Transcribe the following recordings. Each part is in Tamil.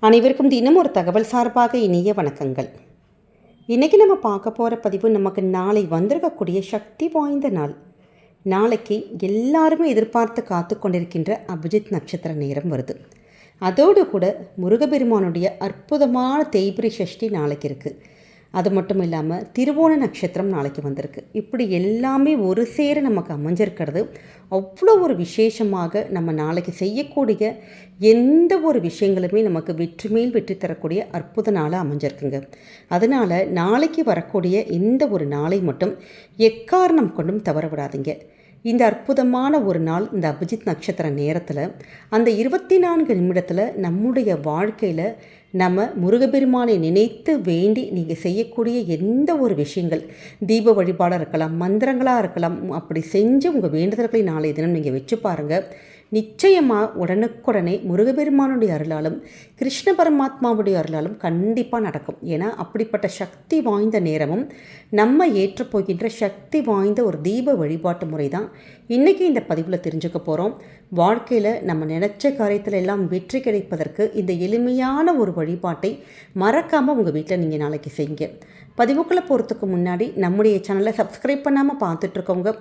அனைவருக்கும் தினம் ஒரு தகவல் சார்பாக இனிய வணக்கங்கள். இன்றைக்கி நம்ம பார்க்க போகிற பதிவு நமக்கு நாளை வந்திருக்கக்கூடிய சக்தி வாய்ந்த நாள். நாளைக்கு எல்லாருமே எதிர்பார்த்து காத்து கொண்டிருக்கின்ற அபிஜித் நட்சத்திர நேரம் வருது. அதோடு கூட முருகப்பெருமானுடைய அற்புதமான தேய்பிரை சஷ்டி நாளைக்கு இருக்குது. அது மட்டும் இல்லாமல் திருவோண நட்சத்திரம் நாளைக்கு வந்திருக்கு. இப்படி எல்லாமே ஒரு சேர நமக்கு அமைஞ்சிருக்கிறது அவ்வளோ ஒரு விசேஷமாக நம்ம நாளைக்கு செய்யக்கூடிய எந்த ஒரு விஷயங்களுமே நமக்கு வெற்றி மேல் வெற்றி தரக்கூடிய அற்புத நாளாக அமைஞ்சிருக்குங்க. அதனால் நாளைக்கு வரக்கூடிய இந்த ஒரு நாளை மட்டும் எக்காரணம் கொண்டும் தவற விடாதீங்க. இந்த அற்புதமான ஒரு நாள், இந்த அபிஜித் நட்சத்திர நேரத்தில் அந்த 24 நிமிடத்தில் நம்முடைய வாழ்க்கையில் நம்ம முருகப்பெருமானை நினைத்து வேண்டி நீங்கள் செய்யக்கூடிய எந்த ஒரு விஷயங்கள், தீப வழிபாடாக இருக்கலாம், மந்திரங்களாக இருக்கலாம், அப்படி செஞ்சு உங்கள் வேண்டுதல்களை நாளைய தினம் நீங்கள் வச்சு பாருங்கள். நிச்சயமாக உடனுக்குடனே முருகப்பெருமானுடைய அருளாலும் கிருஷ்ண பரமாத்மாவுடைய அருளாலும் கண்டிப்பாக நடக்கும். ஏன்னா அப்படிப்பட்ட சக்தி வாய்ந்த நேரமும் நம்ம ஏற்றப்போகின்ற சக்தி வாய்ந்த ஒரு தீப வழிபாட்டு முறை தான் இன்றைக்கி இந்த பதிவில் தெரிஞ்சுக்க போகிறோம். வாழ்க்கையில் நம்ம நினச்ச காரியத்தில் எல்லாம் வெற்றி கிடைப்பதற்கு இந்த எளிமையான ஒரு வழிபாட்டை மறக்காமல் உங்கள் வீட்டில் நீங்கள் நாளைக்கு செய்யுங்க. பதிவுக்களை போகிறதுக்கு முன்னாடி நம்முடைய சேனலை சப்ஸ்கிரைப் பண்ணாமல் பார்த்துட்ருக்கவங்க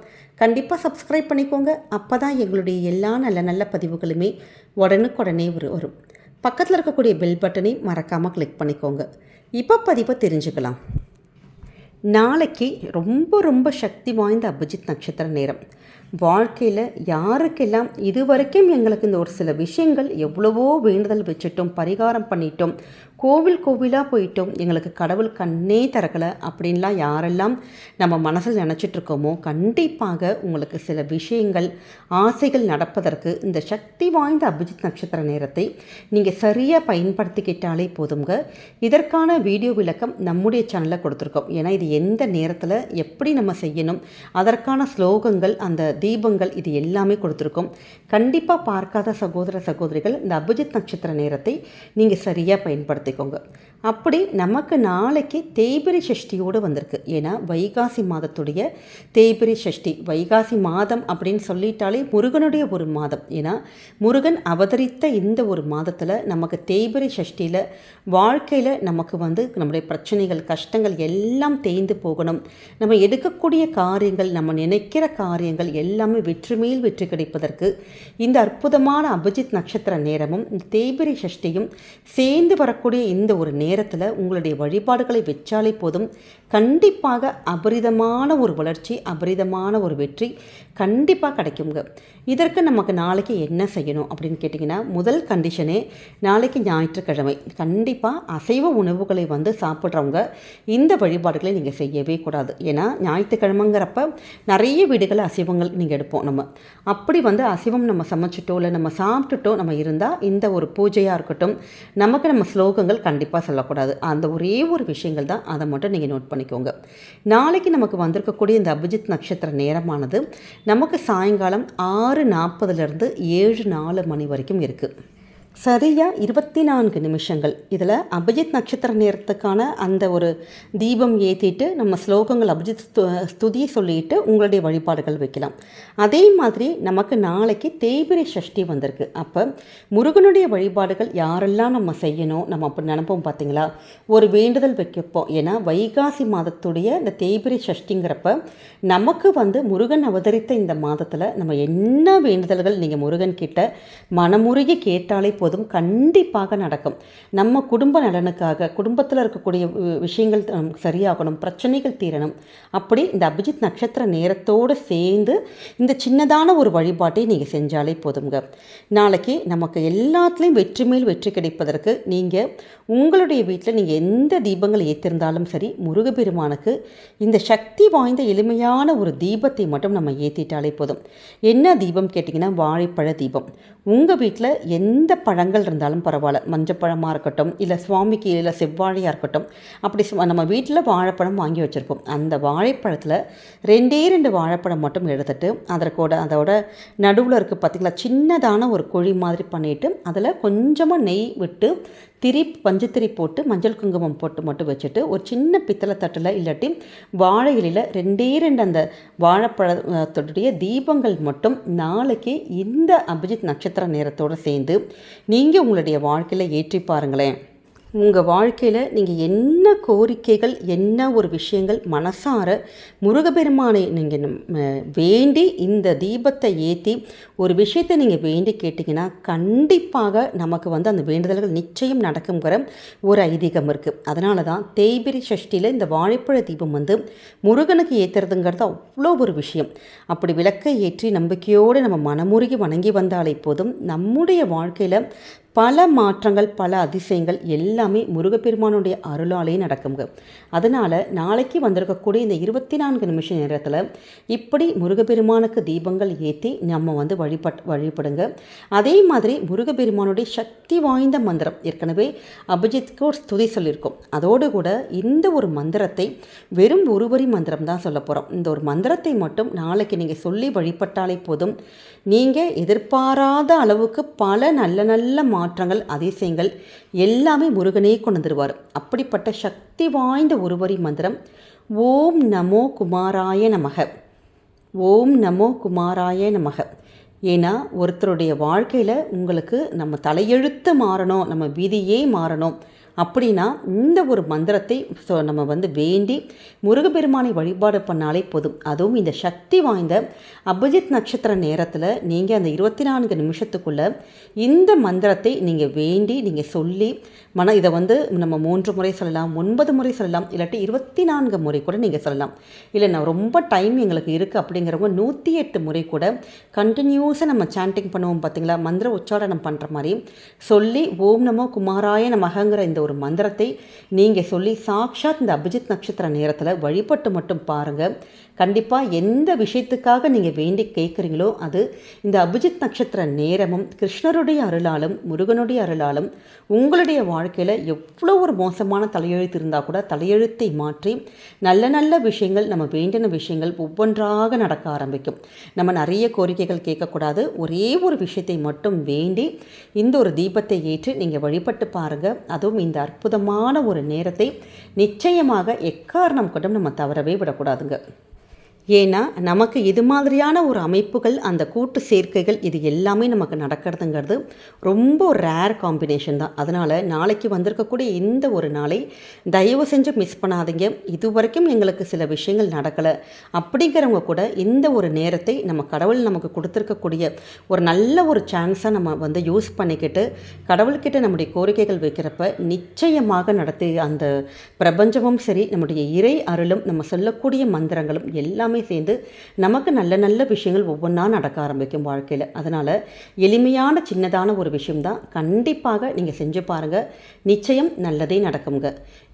கண்டிப்பாக சப்ஸ்கிரைப் பண்ணிக்கோங்க. அப்போ தான் எங்களுடைய எல்லா நல்ல பதிவுகளுமே உடனுக்குடனே வரும். பக்கத்தில் இருக்கக்கூடிய பெல் பட்டனை மறக்காமல் கிளிக் பண்ணிக்கோங்க. இப்போ பதிவை தெரிஞ்சுக்கலாம். நாளைக்கு ரொம்ப சக்தி வாய்ந்த அபிஜித் நட்சத்திர நேரம். வாழ்க்கையில் யாருக்கெல்லாம் இதுவரைக்கும் எங்களுக்கு இந்த ஒரு சில விஷயங்கள் எவ்வளவோ வேண்டுதல் வச்சுட்டோம், பரிகாரம் பண்ணிட்டோம், கோவிலாக போயிட்டோம், எங்களுக்கு கடவுள் கண்ணே திறக்கலை அப்படின்லாம் யாரெல்லாம் நம்ம மனசில் நினச்சிட்ருக்கோமோ கண்டிப்பாக உங்களுக்கு சில விஷயங்கள், ஆசைகள் நடப்பதற்கு இந்த சக்தி வாய்ந்த அபிஜித் நட்சத்திர நேரத்தை நீங்கள் சரியாக பயன்படுத்திக்கிட்டாலே போதுங்க. இதற்கான வீடியோ விளக்கம் நம்முடைய சேனலில் கொடுத்துருக்கோம். ஏன்னா இது எந்த நேரத்தில் எப்படி நம்ம செய்யணும், அதற்கான ஸ்லோகங்கள், அந்த தீபங்கள், இது எல்லாமே கொடுத்துருக்கோம். கண்டிப்பாக பார்க்காத சகோதர சகோதரிகள் இந்த அபிஜித் நட்சத்திர நேரத்தை நீங்கள் சரியாக பயன்படுத்திக்கோங்க. அப்படி நமக்கு நாளைக்கு தேய்பிரை சஷ்டியோடு வந்திருக்கு. ஏன்னா வைகாசி மாதத்துடைய தேய்பிரை சஷ்டி, வைகாசி மாதம் அப்படின்னு சொல்லிட்டாலே முருகனுடைய ஒரு மாதம். ஏன்னா முருகன் அவதரித்த இந்த ஒரு மாதத்தில் நமக்கு தேய்பிரை சஷ்டியில் வாழ்க்கையில் நமக்கு நம்முடைய பிரச்சனைகள், கஷ்டங்கள் எல்லாம் தேய்ந்து போகணும். நம்ம எடுக்கக்கூடிய காரியங்கள், நம்ம நினைக்கிற காரியங்கள் எல்லாமே வெற்றி மேல் வெற்றி கிடைப்பதற்கு இந்த அற்புதமான அபிஜித் நட்சத்திர நேரமும் தேய்பிரை சஷ்டியும் சேர்ந்து வரக்கூடிய இந்த ஒரு நேரத்தில் உங்களுடைய வழிபாடுகளை வச்சாலே போதும். கண்டிப்பாக அபரிதமான ஒரு வளர்ச்சி, அபரிதமான ஒரு வெற்றி கண்டிப்பாக கிடைக்குங்க. இதற்கு நமக்கு நாளைக்கு என்ன செய்யணும் அப்படின்னு கேட்டிங்கன்னா, முதல் கண்டிஷனே நாளைக்கு ஞாயிற்றுக்கிழமை. கண்டிப்பாக அசைவ உணவுகளை சாப்பிட்றவங்க இந்த வழிபாடுகளை நீங்கள் செய்யவே கூடாது. ஏன்னா ஞாயிற்றுக்கிழமைங்கிறப்ப நிறைய வீடுகளில் அசைவங்கள் நீங்கள் எடுப்போம். நம்ம அப்படி அசைவம் நம்ம சமைச்சிட்டோ இல்லை நம்ம சாப்பிட்டுட்டோ நம்ம இருந்தால் இந்த ஒரு பூஜையாக இருக்கட்டும், நமக்கு நம்ம ஸ்லோகங்கள் கண்டிப்பாக சொல்லக்கூடாது. அந்த ஒரே ஒரு விஷயங்கள் தான், அதை மட்டும் நீங்கள் நோட் பண்ணிக்கோங்க. நாளைக்கு நமக்கு வந்திருக்கக்கூடிய இந்த அபிஜித் நட்சத்திர நேரமானது நமக்கு சாயங்காலம் 6:40 7:04 மணி வரைக்கும் இருக்குது. சரியாக 24 நிமிஷங்கள். இதில் அபிஜித் நட்சத்திர நேரத்துக்கான அந்த ஒரு தீபம் ஏற்றிட்டு நம்ம ஸ்லோகங்கள், அபிஜித் ஸ்துதியை சொல்லிட்டு உங்களுடைய வழிபாடுகள் வைக்கலாம். அதே மாதிரி நமக்கு நாளைக்கு தேய்பிரை சஷ்டி வந்திருக்கு. அப்போ முருகனுடைய வழிபாடுகள் யாரெல்லாம் நம்ம செய்யணும், நம்ம அப்படி நினைப்போம் பார்த்தீங்களா, ஒரு வேண்டுதல் வைக்கப்போம். ஏன்னா வைகாசி மாதத்துடைய இந்த தேய்பிரை சஷ்டிங்கிறப்ப நமக்கு முருகன் அவதரித்த இந்த மாதத்தில் நம்ம என்ன வேண்டுதல்கள் நீங்கள் முருகன் கிட்ட மனமுருகி கேட்டாலே போதும், கண்டிப்பாக நடக்கும். நம்ம குடும்ப நலனுக்காக, குடும்பத்தில் இருக்கக்கூடிய விஷயங்கள் சரியாகணும், பிரச்சனைகள் தீரணும், அப்படி இந்த அபிஜித் நட்சத்திர நேரத்தோடு சேர்ந்து இந்த சின்னதான ஒரு வழிபாட்டை நீங்கள் செஞ்சாலே போதுங்க. நாளைக்கு நமக்கு எல்லாத்துலேயும் வெற்றி மேல் வெற்றி கிடைப்பதற்கு நீங்கள் உங்களுடைய வீட்டில் நீங்கள் எந்த தீபங்கள் ஏற்றிருந்தாலும் சரி, முருகப்பெருமானுக்கு இந்த சக்தி வாய்ந்த எளிமையான ஒரு தீபத்தை மட்டும் நம்ம ஏற்றிட்டாலே போதும். என்ன தீபம் கேட்டிங்கன்னா, வாழைப்பழ தீபம். உங்கள் வீட்டில் எந்த பழங்கள் இருந்தாலும் பரவாயில்ல, மஞ்சப்பழமாக இருக்கட்டும், இல்லை சுவாமிக்கு இல்லை செவ்வாழையாக இருக்கட்டும், அப்படி நம்ம வீட்டில் வாழைப்பழம் வாங்கி வச்சுருக்கோம். அந்த வாழைப்பழத்தில் 2 வாழைப்பழம் மட்டும் எடுத்துட்டு அதோட நடுவில் இருக்குது பார்த்திங்களா, சின்னதான ஒரு குழி மாதிரி பண்ணிவிட்டு அதில் கொஞ்சமாக நெய் விட்டு பஞ்சுத்திரி போட்டு மஞ்சள் குங்குமம் போட்டு மட்டும் வச்சுட்டு ஒரு சின்ன பித்தளை தட்டில் இல்லாட்டி வாழை இலையில் 2 அந்த வாழைப்பழத்துடைய தீபங்கள் மட்டும் நாளைக்கு இந்த அபிஜித் நட்சத்திர நேரத்தோடு சேர்ந்து நீங்கள் உங்களுடைய வாழ்க்கையில் ஏற்றி பாருங்களேன். உங்கள் வாழ்க்கையில் நீங்கள் என்ன கோரிக்கைகள், என்ன ஒரு விஷயங்கள் மனசார முருகப்பெருமானை நீங்கள் வேண்டி இந்த தீபத்தை ஏற்றி ஒரு விஷயத்தை நீங்கள் வேண்டி கேட்டிங்கன்னா கண்டிப்பாக நமக்கு அந்த வேண்டுதல்கள் நிச்சயம் நடக்குங்கிற ஒரு ஐதீகம் இருக்குது. அதனால தான் தேய்பிரி சஷ்டியில் இந்த வாழைப்பழ தீபம் முருகனுக்கு ஏற்றுறதுங்கிறது அவ்வளோ ஒரு விஷயம். அப்படி விளக்கை ஏற்றி நம்பிக்கையோடு நம்ம மனமுருகி வணங்கி வந்தாலே போதும் நம்முடைய வாழ்க்கையில் பல மாற்றங்கள், பல அதிசயங்கள் எல்லாமே முருகப்பெருமானுடைய அருளாலே நடக்குங்க. அதனால் நாளைக்கு வந்திருக்கக்கூடிய இந்த 24 நிமிஷ நேரத்தில் இப்படி முருகப்பெருமானுக்கு தீபங்கள் ஏற்றி நம்ம வழிபடுங்க. அதே மாதிரி முருகப்பெருமானுடைய சக்தி வாய்ந்த மந்திரம் ஏற்கனவே அபிஜித்க்கு ஒரு ஸ்துதி சொல்லியிருக்கோம். அதோடு கூட இந்த ஒரு மந்திரத்தை வெறும் ஒரு வரி மந்திரம் தான் சொல்ல போகிறோம். இந்த ஒரு மந்திரத்தை மட்டும் நாளைக்கு நீங்கள் சொல்லி வழிபட்டாலே போதும், நீங்கள் எதிர்பாராத அளவுக்கு பல நல்ல நல்ல மாற்றங்கள், அதிசயங்கள் எல்லாமே முருகனே கொண்டு வந்துடுவார். அப்படிப்பட்ட சக்தி வாய்ந்த ஒருவரி மந்திரம் ஓம் நமோ குமாராய நமக, ஓம் நமோ குமாராய நமக. ஏன்னா ஒருத்தருடைய வாழ்க்கையில் உங்களுக்கு நம்ம தலையெழுத்து மாறணும், நம்ம விதியே மாறணும் அப்படின்னா இந்த ஒரு மந்திரத்தை நம்ம வேண்டி முருகப்பெருமானை வழிபாடு பண்ணாலே போதும். அதுவும் இந்த சக்தி வாய்ந்த அபிஜித் நட்சத்திர நேரத்தில் நீங்கள் அந்த 24 நிமிஷத்துக்குள்ளே இந்த மந்திரத்தை நீங்கள் வேண்டி நீங்கள் சொல்லி இதை நம்ம 3 முறை சொல்லலாம், 9 முறை சொல்லலாம், இல்லாட்டி 24 முறை கூட நீங்கள் சொல்லலாம். இல்லை நான் ரொம்ப டைம் எங்களுக்கு இருக்குது அப்படிங்கிறவங்க 108 முறை கூட கண்டினியூஸாக நம்ம சாண்டிங் பண்ணுவோம் பார்த்தீங்களா, மந்திர உச்சாரணம் பண்ணுற மாதிரி சொல்லி ஓம் நமோ குமாராய நமகங்கிற இந்த ஒரு மந்திரத்தை நீங்கள் சொல்லி சாக்ஷாத் இந்த அபிஜித் நட்சத்திர நேரத்தில் வழிபட்டு மட்டும் பாருங்கள். கண்டிப்பாக எந்த விஷயத்துக்காக நீங்கள் வேண்டி கேட்குறீங்களோ அது இந்த அபிஜித் நட்சத்திர நேரமும் கிருஷ்ணருடைய அருளாலும் முருகனுடைய அருளாலும் உங்களுடைய வாழ்க்கையில் எவ்வளோ ஒரு மோசமான தலையெழுத்து இருந்தால் கூட தலையெழுத்தை மாற்றி நல்ல நல்ல விஷயங்கள், நம்ம வேண்டின விஷயங்கள் ஒவ்வொன்றாக நடக்க ஆரம்பிக்கும். நம்ம நிறைய கோரிக்கைகள் கேட்கக்கூடாது, ஒரே ஒரு விஷயத்தை மட்டும் வேண்டி இந்த ஒரு தீபத்தை ஏற்றி நீங்கள் வழிபட்டு பாருங்கள். அதுவும் இந்த அற்புதமான ஒரு நேரத்தை நிச்சயமாக எக்காரணம் கொண்டும் நம்ம தவறவே விடக்கூடாதுங்க. ஏன்னா நமக்கு இது மாதிரியான ஒரு அமைப்புகள், அந்த கூட்டு சேர்க்கைகள் இது எல்லாமே நமக்கு நடக்கிறதுங்கிறது ரொம்ப ஒரு ரேர் காம்பினேஷன் தான். அதனால் நாளைக்கு வந்திருக்கக்கூடிய இந்த ஒரு நாளை தயவு செஞ்சு மிஸ் பண்ணாதீங்க. இது வரைக்கும் எங்களுக்கு சில விஷயங்கள் நடக்கலை அப்படிங்கிறவங்க கூட இந்த ஒரு நேரத்தை நம்ம கடவுள் நமக்கு கொடுத்துருக்கக்கூடிய ஒரு நல்ல ஒரு சான்ஸாக நம்ம யூஸ் பண்ணிக்கிட்டு கடவுள்கிட்ட நம்முடைய கோரிக்கைகள் வைக்கிறப்ப நிச்சயமாக நடத்தி அந்த பிரபஞ்சமும் சரி, நம்முடைய இறை அருளும், நம்ம சொல்லக்கூடிய மந்திரங்களும் எல்லாமே சேர்ந்து நமக்கு நல்ல நல்ல விஷயங்கள் ஒவ்வொன்றா நடக்க ஆரம்பிக்கும் வாழ்க்கையில். அதனால் எளிமையான சின்னதான ஒரு விஷயம்தான், கண்டிப்பாக நீங்கள் செஞ்சு பாருங்கள், நிச்சயம் நல்லதே நடக்குங்க.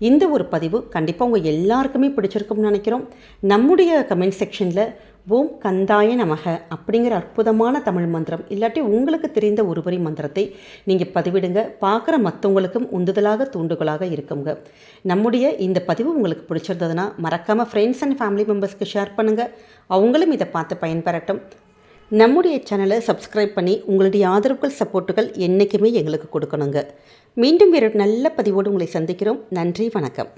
இந்த ஒரு பதிவு கண்டிப்பாக உங்கள் எல்லாருக்குமே பிடிச்சிருக்கும்னு நினைக்கிறோம். நம்முடைய கமெண்ட் செக்ஷனில் ஓம் கந்தாய நமக அப்படிங்கிற அற்புதமான தமிழ் மந்திரம் இல்லாட்டி உங்களுக்கு தெரிந்த ஒருவரி மந்திரத்தை நீங்கள் பதிவிடுங்க. பார்க்குற மற்றவங்களுக்கும் உந்துதலாக தூண்டுகோலாக இருக்குங்க. நம்முடைய இந்த பதிவு உங்களுக்கு பிடிச்சிருந்ததுன்னா மறக்காமல் ஃப்ரெண்ட்ஸ் அண்ட் ஃபேமிலி மெம்பர்ஸ்க்கு ஷேர் பண்ணுங்கள், அவங்களும் இதை பார்த்து பயன்பெறட்டும். நம்முடைய சேனலை சப்ஸ்கிரைப் பண்ணி உங்களுடைய ஆதரவுகள், சப்போர்ட்டுகள் என்றைக்குமே எங்களுக்கு கொடுக்கணுங்க. மீண்டும் வேறு நல்ல பதிவோடு உங்களை சந்திக்கிறோம். நன்றி, வணக்கம்.